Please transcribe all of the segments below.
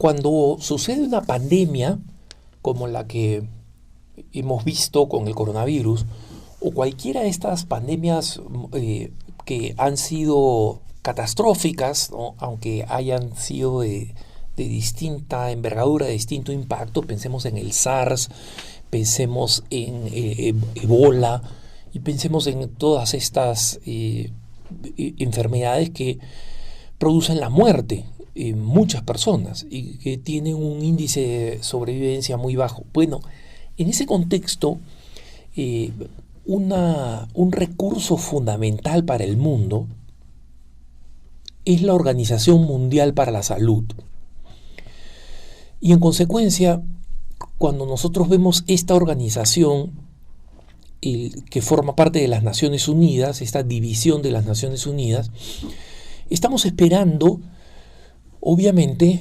Cuando sucede una pandemia como la que hemos visto con el coronavirus, o cualquiera de estas pandemias que han sido catastróficas, ¿no? Aunque hayan sido de distinta envergadura, de distinto impacto, pensemos en el SARS, pensemos en Ebola y pensemos en todas estas enfermedades que producen la muerte en muchas personas y que tienen un índice de sobrevivencia muy bajo. Bueno, en ese contexto, un recurso fundamental para el mundo es la Organización Mundial para la Salud. Y en consecuencia, cuando nosotros vemos esta organización que forma parte de las Naciones Unidas, esta división de las Naciones Unidas, estamos esperando, obviamente,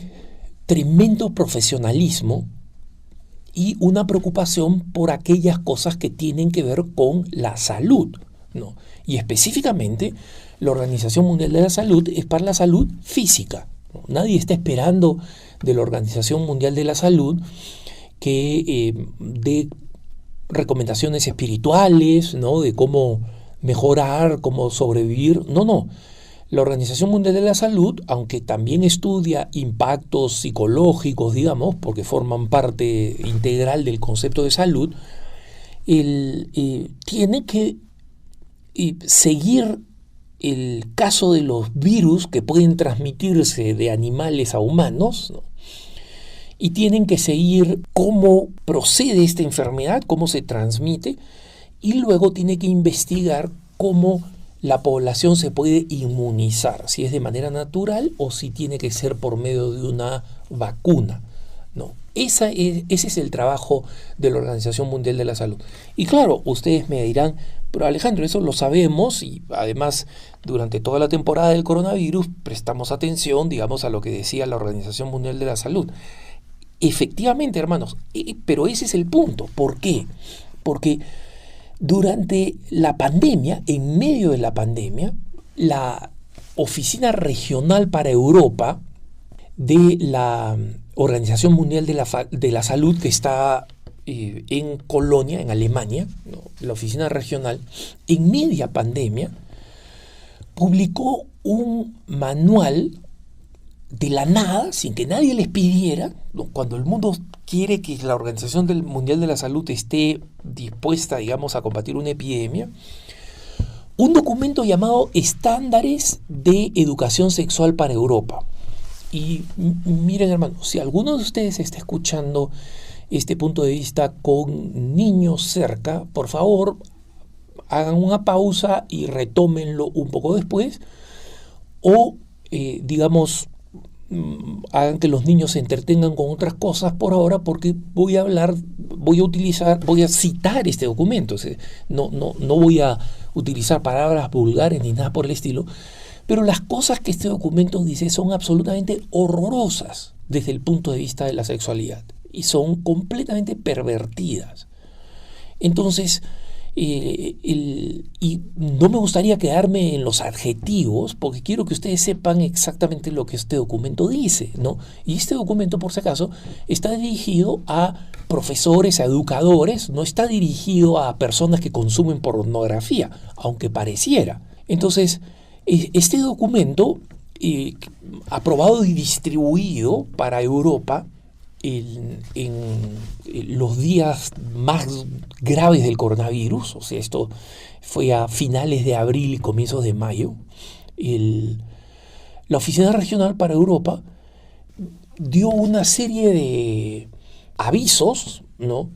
tremendo profesionalismo y una preocupación por aquellas cosas que tienen que ver con la salud, ¿no? Y específicamente, la Organización Mundial de la Salud es para la salud física, ¿no? Nadie está esperando de la Organización Mundial de la Salud que dé recomendaciones espirituales, ¿no? De cómo mejorar, cómo sobrevivir. No. La Organización Mundial de la Salud, aunque también estudia impactos psicológicos, digamos, porque forman parte integral del concepto de salud, tiene que seguir el caso de los virus que pueden transmitirse de animales a humanos, ¿no? Y tienen que seguir cómo procede esta enfermedad, cómo se transmite, y luego tiene que investigar cómo la población se puede inmunizar, si es de manera natural o si tiene que ser por medio de una vacuna, ¿no? Ese es el trabajo de la Organización Mundial de la Salud. Y claro, ustedes me dirán, pero Alejandro, eso lo sabemos y además durante toda la temporada del coronavirus prestamos atención, digamos, a lo que decía la Organización Mundial de la Salud. Efectivamente, hermanos, pero ese es el punto. ¿Por qué? Porque durante la pandemia, en medio de la pandemia, la Oficina Regional para Europa de la Organización Mundial de la Salud, que está en Colonia, en Alemania, ¿no? La oficina regional, en media pandemia, publicó un manual de la nada, sin que nadie les pidiera, ¿no? Cuando el mundo quiere que la Organización Mundial de la Salud esté dispuesta, digamos, a combatir una epidemia, un documento llamado Estándares de Educación Sexual para Europa. Y miren, hermanos, si alguno de ustedes está escuchando este punto de vista con niños cerca, por favor, hagan una pausa y retómenlo un poco después, o digamos, hagan que los niños se entretengan con otras cosas por ahora, porque voy a citar este documento. No voy a utilizar palabras vulgares ni nada por el estilo, pero las cosas que este documento dice son absolutamente horrorosas desde el punto de vista de la sexualidad y son completamente pervertidas. Entonces, y no me gustaría quedarme en los adjetivos, porque quiero que ustedes sepan exactamente lo que este documento dice, ¿no? Y este documento, por si acaso, está dirigido a profesores, a educadores, no está dirigido a personas que consumen pornografía, aunque pareciera. Entonces, este documento, aprobado y distribuido para Europa, en los días más graves del coronavirus, o sea, esto fue a finales de abril y comienzos de mayo, la Oficina Regional para Europa dio una serie de avisos, ¿no?,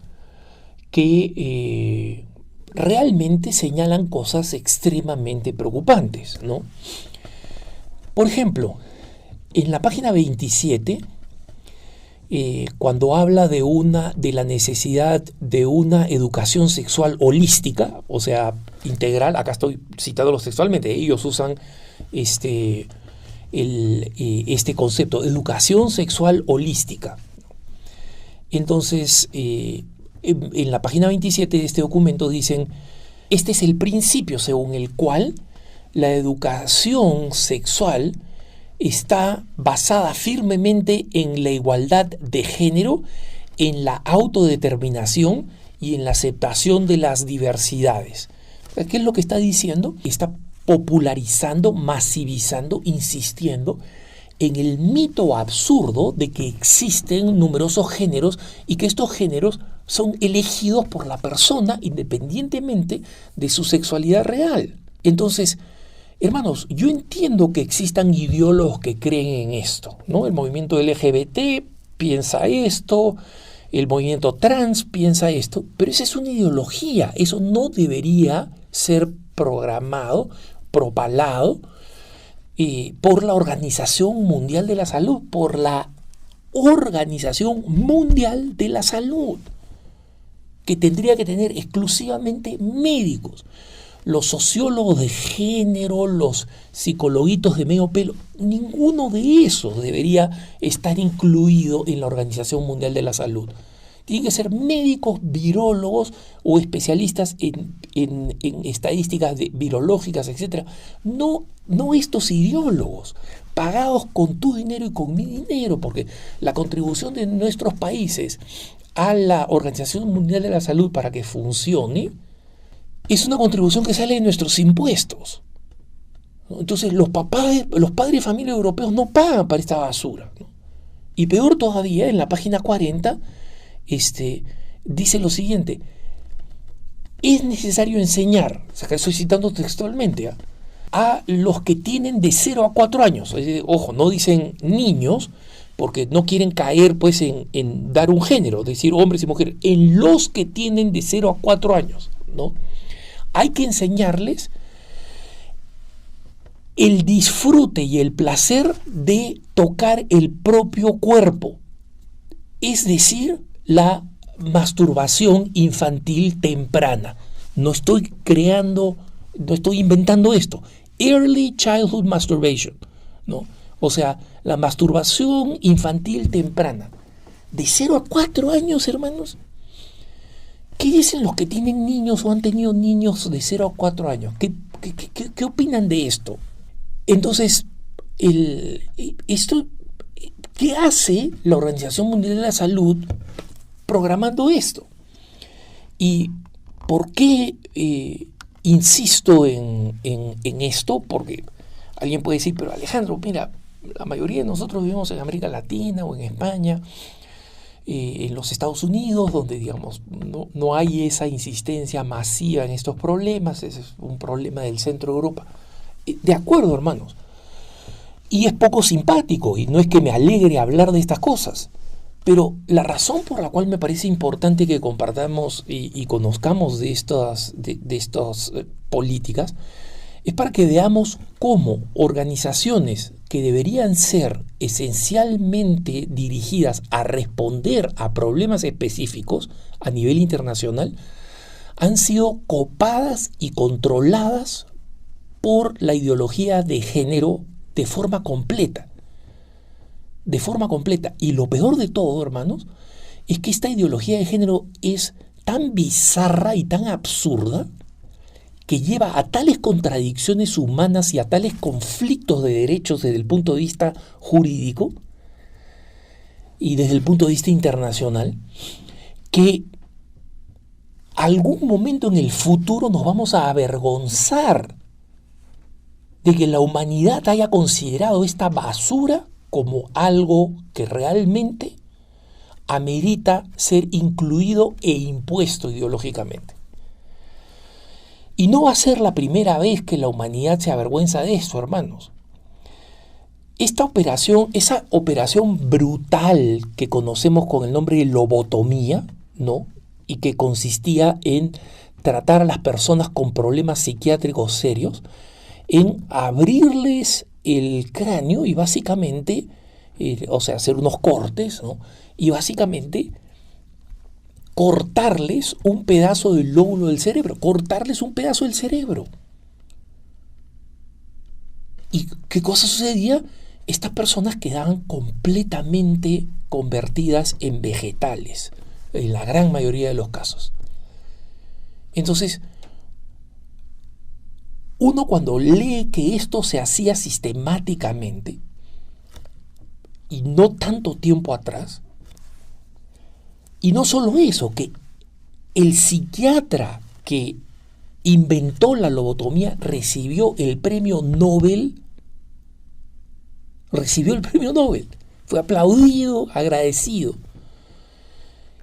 que realmente señalan cosas extremadamente preocupantes, ¿no? Por ejemplo, en la página 27, cuando habla de la necesidad de una educación sexual holística, o sea, integral, acá estoy citándolo textualmente, ellos usan este concepto, educación sexual holística. Entonces, en la página 27 de este documento dicen, este es el principio según el cual la educación sexual está basada firmemente en la igualdad de género, en la autodeterminación y en la aceptación de las diversidades. ¿Qué es lo que está diciendo? Está popularizando, masivizando, insistiendo en el mito absurdo de que existen numerosos géneros y que estos géneros son elegidos por la persona independientemente de su sexualidad real. Entonces, hermanos, yo entiendo que existan ideólogos que creen en esto, ¿no? El movimiento LGBT piensa esto, el movimiento trans piensa esto, pero esa es una ideología, eso no debería ser programado, propalado por la Organización Mundial de la Salud, por la Organización Mundial de la Salud, que tendría que tener exclusivamente médicos. Los sociólogos de género, los psicologuitos de medio pelo, ninguno de esos debería estar incluido en la Organización Mundial de la Salud. Tienen que ser médicos, virólogos o especialistas en estadísticas virológicas, etc. No estos ideólogos pagados con tu dinero y con mi dinero, porque la contribución de nuestros países a la Organización Mundial de la Salud para que funcione es una contribución que sale de nuestros impuestos. Entonces los padres de familia europeos no pagan para esta basura, ¿no? Y peor todavía, en la página 40 dice lo siguiente: es necesario enseñar, o sea, que estoy citando textualmente, a los que tienen de 0 a 4 años, ojo, no dicen niños, porque no quieren caer pues en dar un género, decir hombres y mujeres, en los que tienen de 0 a 4 años, ¿no? Hay que enseñarles el disfrute y el placer de tocar el propio cuerpo, es decir, la masturbación infantil temprana. No estoy inventando esto. Early childhood masturbation, ¿no? O sea, la masturbación infantil temprana. De 0 a 4 años, hermanos. ¿Qué dicen los que tienen niños o han tenido niños de 0 a 4 años? ¿Qué opinan de esto? Entonces, ¿qué hace la Organización Mundial de la Salud programando esto? ¿Y por qué insisto en esto? Porque alguien puede decir, pero Alejandro, mira, la mayoría de nosotros vivimos en América Latina o en España, en los Estados Unidos, donde digamos no hay esa insistencia masiva en estos problemas, ese es un problema del centro de Europa. De acuerdo, hermanos, y es poco simpático, y no es que me alegre hablar de estas cosas, pero la razón por la cual me parece importante que compartamos y conozcamos de estas políticas es para que veamos cómo organizaciones que deberían ser esencialmente dirigidas a responder a problemas específicos a nivel internacional han sido copadas y controladas por la ideología de género de forma completa. De forma completa. Y lo peor de todo, hermanos, es que esta ideología de género es tan bizarra y tan absurda que lleva a tales contradicciones humanas y a tales conflictos de derechos desde el punto de vista jurídico y desde el punto de vista internacional, que algún momento en el futuro nos vamos a avergonzar de que la humanidad haya considerado esta basura como algo que realmente amerita ser incluido e impuesto ideológicamente. Y no va a ser la primera vez que la humanidad se avergüenza de esto, hermanos. Esa operación brutal que conocemos con el nombre de lobotomía, ¿no? Y que consistía en tratar a las personas con problemas psiquiátricos serios, en abrirles el cráneo y básicamente, hacer unos cortes, ¿no? Y básicamente cortarles un pedazo del lóbulo del cerebro, cortarles un pedazo del cerebro. ¿Y qué cosa sucedía? Estas personas quedaban completamente convertidas en vegetales, en la gran mayoría de los casos. Entonces, uno cuando lee que esto se hacía sistemáticamente, y no tanto tiempo atrás. Y no solo eso, que el psiquiatra que inventó la lobotomía recibió el premio Nobel. Fue aplaudido, agradecido.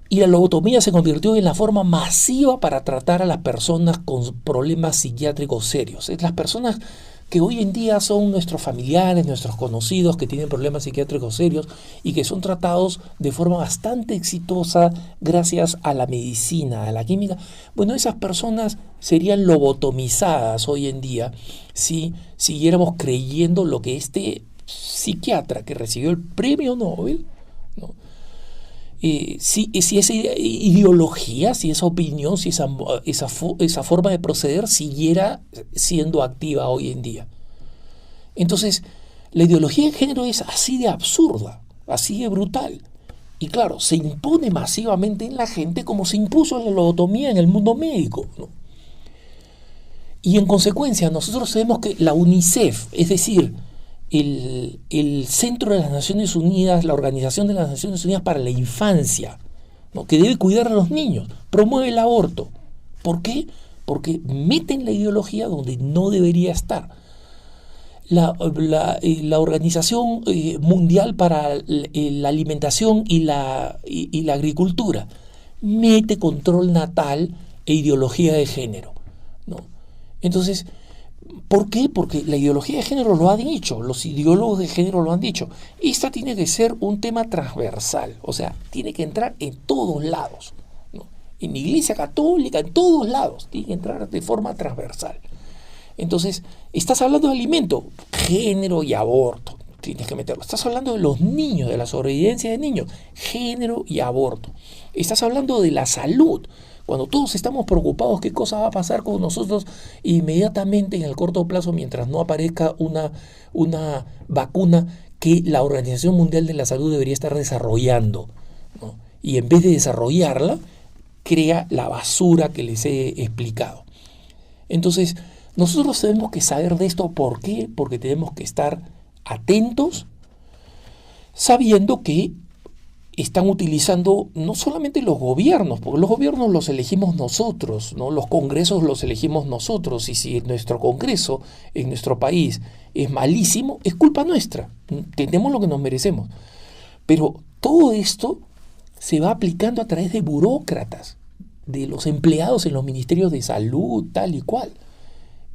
Y la lobotomía se convirtió en la forma masiva para tratar a las personas con problemas psiquiátricos serios. Es las personas que hoy en día son nuestros familiares, nuestros conocidos que tienen problemas psiquiátricos serios y que son tratados de forma bastante exitosa gracias a la medicina, a la química. Bueno, esas personas serían lobotomizadas hoy en día si siguiéramos creyendo lo que este psiquiatra que recibió el premio Nobel, ¿no? Si esa ideología, si esa opinión, si esa forma de proceder siguiera siendo activa hoy en día. Entonces, la ideología de género es así de absurda, así de brutal. Y claro, se impone masivamente en la gente como se impuso la lobotomía en el mundo médico, ¿no? Y en consecuencia, nosotros sabemos que la UNICEF, es decir, el Centro de las Naciones Unidas, la Organización de las Naciones Unidas para la Infancia, ¿no?, que debe cuidar a los niños, promueve el aborto. ¿Por qué? Porque meten la ideología donde no debería estar. La Organización Mundial para la Alimentación y la Agricultura mete control natal e ideología de género, ¿no? Entonces, ¿por qué? Porque la ideología de género lo ha dicho, los ideólogos de género lo han dicho. Esta tiene que ser un tema transversal, o sea, tiene que entrar en todos lados, ¿no? En la Iglesia Católica, en todos lados, tiene que entrar de forma transversal. Entonces, estás hablando de alimento, género y aborto, tienes que meterlo. Estás hablando de los niños, de la sobrevivencia de niños, género y aborto. Estás hablando de la salud. Cuando todos estamos preocupados qué cosa va a pasar con nosotros inmediatamente en el corto plazo mientras no aparezca una vacuna que la Organización Mundial de la Salud debería estar desarrollando, ¿no? Y en vez de desarrollarla, crea la basura que les he explicado. Entonces, nosotros tenemos que saber de esto. ¿Por qué? Porque tenemos que estar atentos, sabiendo que están utilizando no solamente los gobiernos, porque los gobiernos los elegimos nosotros, ¿no? Los congresos los elegimos nosotros, y si nuestro congreso en nuestro país es malísimo, es culpa nuestra, tenemos lo que nos merecemos. Pero todo esto se va aplicando a través de burócratas, de los empleados en los ministerios de salud, tal y cual,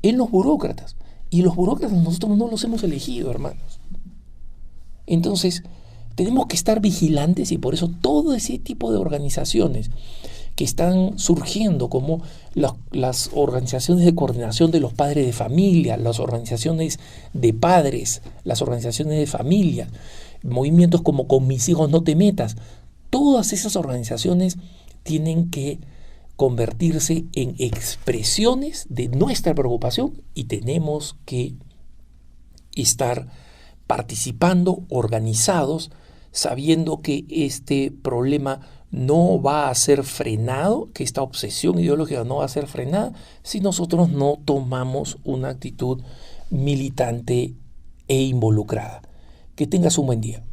en los burócratas. Y los burócratas nosotros no los hemos elegido, hermanos. Entonces, tenemos que estar vigilantes, y por eso todo ese tipo de organizaciones que están surgiendo, como las organizaciones de coordinación de los padres de familia, las organizaciones de padres, las organizaciones de familia, movimientos como Con mis hijos no te metas, todas esas organizaciones tienen que convertirse en expresiones de nuestra preocupación, y tenemos que estar participando, organizados, sabiendo que este problema no va a ser frenado, que esta obsesión ideológica no va a ser frenada si nosotros no tomamos una actitud militante e involucrada. Que tengas un buen día.